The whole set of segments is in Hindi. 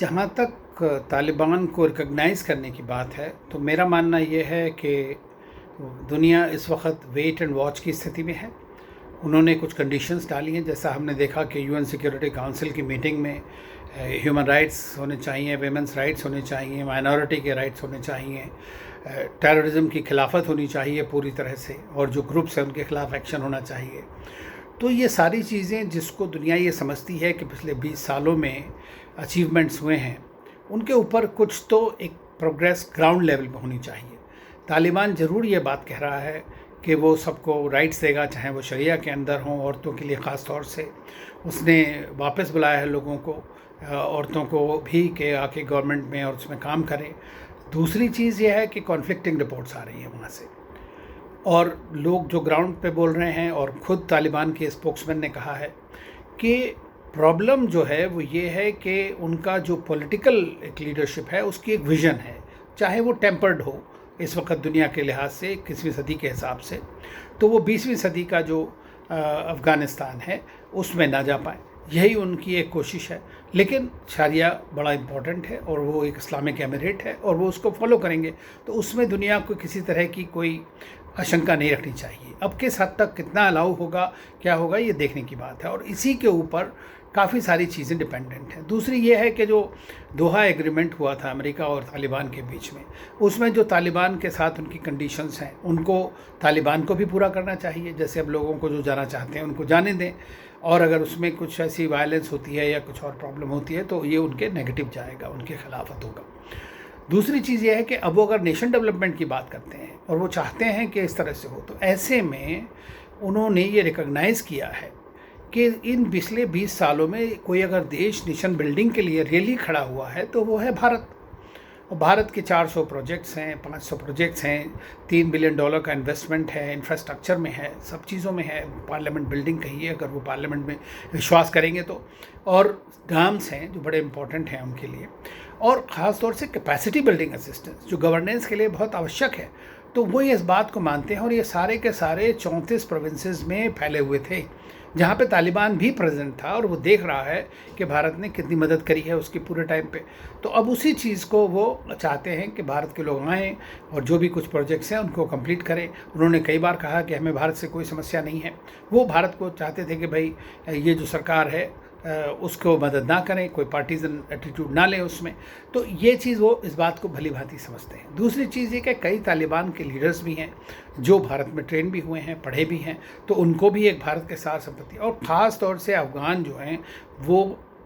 जहाँ तक तालिबान को रिकॉग्नाइज़ करने की बात है, तो मेरा मानना ये है कि दुनिया इस वक्त वेट एंड वॉच की स्थिति में है। उन्होंने कुछ कंडीशंस डाली हैं, जैसा हमने देखा कि यूएन सिक्योरिटी काउंसिल की मीटिंग में ह्यूमन राइट्स होने चाहिए, वेमेंस राइट्स होने चाहिए, माइनॉरिटी के राइट्स होने चाहिए, टेररिज्म की खिलाफत होनी चाहिए पूरी तरह से, और जो ग्रुप्स हैं उनके खिलाफ एक्शन होना चाहिए। तो ये सारी चीज़ें जिसको दुनिया ये समझती है कि पिछले 20 सालों में अचीवमेंट्स हुए हैं, उनके ऊपर कुछ तो एक प्रोग्रेस ग्राउंड लेवल पे होनी चाहिए। तालिबान ज़रूर ये बात कह रहा है कि वो सबको राइट्स देगा, चाहे वो शरिया के अंदर हों, औरतों के लिए ख़ास तौर से। उसने वापस बुलाया है लोगों को, औरतों को भी, कि आके गवर्नमेंट में और उसमें काम करें। दूसरी चीज़ ये है कि कॉन्फ्लिक्टिंग रिपोर्ट्स आ रही हैं वहाँ से, और लोग जो ग्राउंड पे बोल रहे हैं, और ख़ुद तालिबान के स्पोक्समैन ने कहा है कि प्रॉब्लम जो है वो ये है कि उनका जो पॉलिटिकल एक लीडरशिप है उसकी एक विज़न है, चाहे वो टेम्पर्ड हो इस वक्त दुनिया के लिहाज से 21वीं सदी के हिसाब से, तो वो 20वीं सदी का जो अफ़गानिस्तान है उसमें ना जा पाए, यही उनकी एक कोशिश है। लेकिन शरिया बड़ा इम्पॉर्टेंट है, और वो एक इस्लामिक एमिरेट है, और वो उसको फॉलो करेंगे, तो उसमें दुनिया को किसी तरह की कोई आशंका नहीं रखनी चाहिए। अब किस हद तक कितना अलाउ होगा, क्या होगा, ये देखने की बात है, और इसी के ऊपर काफ़ी सारी चीज़ें डिपेंडेंट हैं। दूसरी ये है कि जो दोहा एग्रीमेंट हुआ था अमेरिका और तालिबान के बीच में, उसमें जो तालिबान के साथ उनकी कंडीशंस हैं, उनको तालिबान को भी पूरा करना चाहिए। जैसे अब लोगों को जो जाना चाहते हैं उनको जाने दें, और अगर उसमें कुछ ऐसी वायलेंस होती है या कुछ और प्रॉब्लम होती है तो ये उनके नेगेटिव जाएगा, उनके खिलाफत होगा। दूसरी चीज़ ये है कि अब वो अगर नेशन डेवलपमेंट की बात करते हैं और वो चाहते हैं कि इस तरह से हो, तो ऐसे में उन्होंने ये रिकॉग्नाइज़ किया है कि इन पिछले 20 सालों में कोई अगर देश नेशन बिल्डिंग के लिए रियली खड़ा हुआ है तो वो है भारत। और भारत के 400 प्रोजेक्ट्स हैं, 500 प्रोजेक्ट्स हैं, $3 बिलियन का इन्वेस्टमेंट है, इंफ्रास्ट्रक्चर में है, सब चीज़ों में है। पार्लियामेंट बिल्डिंग कहिए, अगर वो पार्लियामेंट में विश्वास करेंगे तो, और डैम्स हैं जो बड़े इंपॉर्टेंट हैं उनके लिए, और ख़ास तौर से कैपेसिटी बिल्डिंग असिस्टेंस जो गवर्नेंस के लिए बहुत आवश्यक है। तो वो इस बात को मानते हैं, और ये सारे के सारे 34 प्रोविंसेस में फैले हुए थे, जहाँ पे तालिबान भी प्रेजेंट था, और वो देख रहा है कि भारत ने कितनी मदद करी है उसके पूरे टाइम पे। तो अब उसी चीज़ को वो चाहते हैं कि भारत के लोग आएँ और जो भी कुछ प्रोजेक्ट्स हैं उनको कंप्लीट करें। उन्होंने कई बार कहा कि हमें भारत से कोई समस्या नहीं है। वो भारत को चाहते थे कि भाई ये जो सरकार है उसको मदद ना करें, कोई पार्टीजन एटीट्यूड ना लें उसमें। तो ये चीज़ वो इस बात को भली भांति समझते हैं। दूसरी चीज़ ये कि कई तालिबान के लीडर्स भी हैं जो भारत में ट्रेन भी हुए हैं, पढ़े भी हैं, तो उनको भी एक भारत के साथ संपत्ति, और ख़ास तौर से अफ़गान जो हैं वो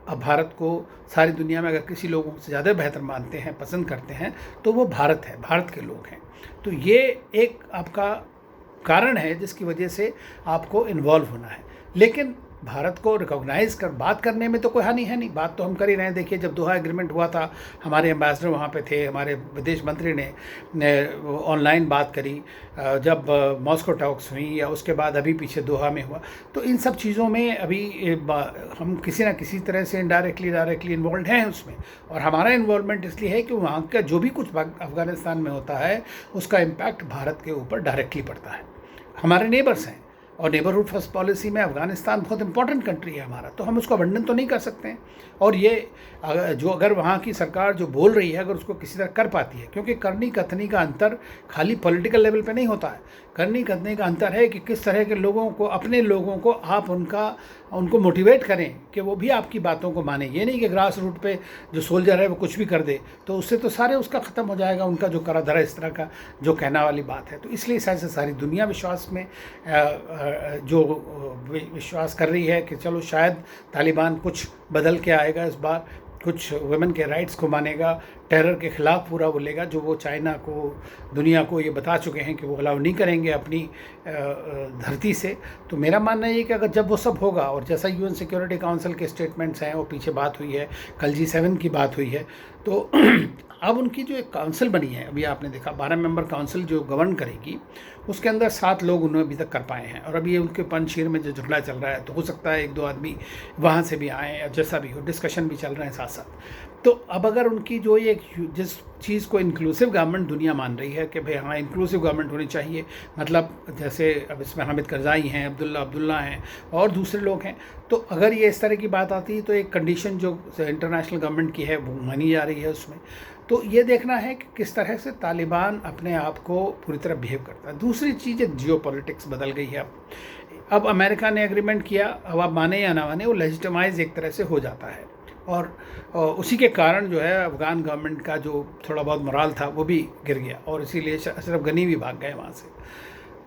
अब भारत को सारी दुनिया में अगर किसी लोगों से ज़्यादा बेहतर मानते हैं, पसंद करते हैं, तो वो भारत है, भारत के लोग हैं। तो ये एक आपका कारण है जिसकी वजह से आपको इन्वॉल्व होना है। लेकिन भारत को रिकॉग्नाइज़ कर बात करने में तो कोई हानि है नहीं, बात तो हम कर ही रहे हैं। देखिए, जब दोहा एग्रीमेंट हुआ था, हमारे एम्बेसडर वहाँ पे थे, हमारे विदेश मंत्री ने ऑनलाइन बात करी, जब मॉस्को टॉक्स हुई, या उसके बाद अभी पीछे दोहा में हुआ। तो इन सब चीज़ों में अभी हम किसी ना किसी तरह से इनडायरेक्टली डायरेक्टली इन्वॉल्व हैं उसमें, और हमारा इन्वॉल्वमेंट इसलिए है कि वहाँ का जो भी कुछ अफ़गानिस्तान में होता है उसका इम्पैक्ट भारत के ऊपर डायरेक्टली पड़ता है। हमारे नेबर्स हैं, और नेबरहुड फर्स्ट पॉलिसी में अफ़गानिस्तान बहुत इंपॉर्टेंट कंट्री है हमारा, तो हम उसको अबंडन तो नहीं कर सकते हैं। और ये अगर वहाँ की सरकार जो बोल रही है, अगर उसको किसी तरह कर पाती है, क्योंकि करनी कथनी का अंतर खाली पॉलिटिकल लेवल पे नहीं होता है। करनी कथनी का अंतर है कि किस तरह के लोगों को, अपने लोगों को आप उनको मोटिवेट करें कि वो भी आपकी बातों को माने। ये नहीं कि ग्रास रूट पे जो सोल्जर है वो कुछ भी कर दे, तो उससे तो सारे उसका ख़त्म हो जाएगा, उनका जो करा धरा इस तरह का जो कहना वाली बात है। तो इसलिए शायद से सारी दुनिया विश्वास में जो विश्वास कर रही है कि चलो शायद तालिबान कुछ बदल के आएगा इस बार, कुछ वुमेन के राइट्स को मानेगा, टेरर के ख़िलाफ़ पूरा बोलेगा, जो वो चाइना को, दुनिया को ये बता चुके हैं कि वो अलाउ नहीं करेंगे अपनी धरती से। तो मेरा मानना ये कि अगर जब वो सब होगा, और जैसा यूएन सिक्योरिटी काउंसिल के स्टेटमेंट्स हैं, वो पीछे बात हुई है, कल G7 की बात हुई है, तो अब उनकी जो एक काउंसिल बनी है, अभी आपने देखा 12 मेंबर काउंसिल जो गवर्न करेगी, उसके अंदर 7 लोग उन्होंने अभी तक कर पाए हैं। और अभी उनके पंजशीर में जो झगड़ा चल रहा है, तो हो सकता है 1-2 आदमी वहाँ से भी आएँ, जैसा भी हो, डिस्कशन भी चल रहे हैं साथ साथ। तो अब अगर उनकी जो ये जिस चीज़ को इंक्लूसिव गवर्नमेंट दुनिया मान रही है कि भाई हाँ इंक्लूसिव गवर्नमेंट होनी चाहिए, मतलब जैसे अब इसमें हामिद करज़ाई हैं, अब्दुल्ला हैं और दूसरे लोग हैं, तो अगर ये इस तरह की बात आती है तो एक कंडीशन जो इंटरनेशनल गवर्नमेंट की है वो मानी जा रही है उसमें। तो ये देखना है कि किस तरह से तालिबान अपने आप को पूरी तरह बिहेव करता है। दूसरी चीज़ है जियोपॉलिटिक्स बदल गई है। अब अमेरिका ने एग्रीमेंट किया, अब आप माने या ना माने वो लेजिटिमाइज एक तरह से हो जाता है, और उसी के कारण जो है अफ़गान गवर्नमेंट का जो थोड़ा बहुत मोराल था वो भी गिर गया, और इसीलिए अशरफ गनी भी भाग गए वहाँ से।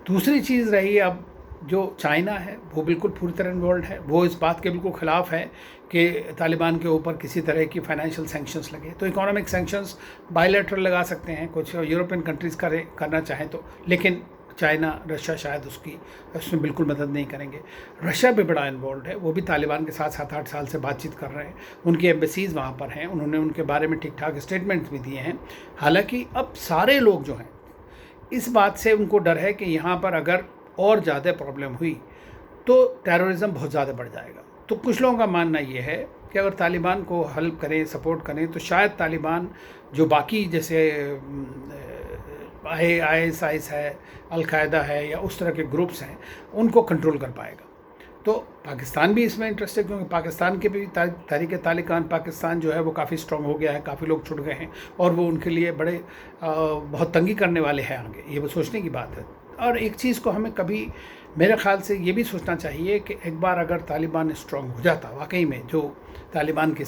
दूसरी चीज़ रही अब जो चाइना है वो बिल्कुल पूरी तरह इन्वॉल्व है, वो इस बात के बिल्कुल ख़िलाफ़ है कि तालिबान के ऊपर किसी तरह की फाइनेंशियल सैंक्शंस लगे। तो इकोनॉमिक सैंक्शंस बायलैटरल लगा सकते हैं, कुछ यूरोपियन कंट्रीज़ करना चाहें तो, लेकिन चाइना, रशिया शायद उसमें बिल्कुल मदद नहीं करेंगे। रशिया भी बड़ा इन्वॉल्व है, वो भी तालिबान के साथ 7-8 साल से बातचीत कर रहे हैं, उनकी एम्बेसीज़ वहाँ पर हैं, उन्होंने उनके बारे में ठीक ठाक स्टेटमेंट्स भी दिए हैं। हालांकि अब सारे लोग जो हैं इस बात से उनको डर है कि यहाँ पर अगर और ज़्यादा प्रॉब्लम हुई तो टेररिज्म बहुत ज़्यादा बढ़ जाएगा। तो कुछ लोगों का मानना ये है कि अगर तालिबान को हेल्प करें, सपोर्ट करें, तो शायद तालिबान जो बाकी जैसे ISIS है, अलकायदा है या उस तरह के ग्रुप्स हैं, उनको कंट्रोल कर पाएगा। तो पाकिस्तान भी इसमें इंटरेस्ट है, क्योंकि पाकिस्तान के भी तालिबान पाकिस्तान जो है वो काफ़ी स्ट्रॉन्ग हो गया है, काफ़ी लोग छुट गए हैं, और वो उनके लिए बड़े बहुत तंगी करने वाले हैं आगे, ये वो सोचने की बात है। और एक चीज़ को हमें कभी मेरे ख़्याल से ये भी सोचना चाहिए कि एक बार अगर तालिबान स्ट्रॉन्ग हो जाता वाकई में, जो तालिबान के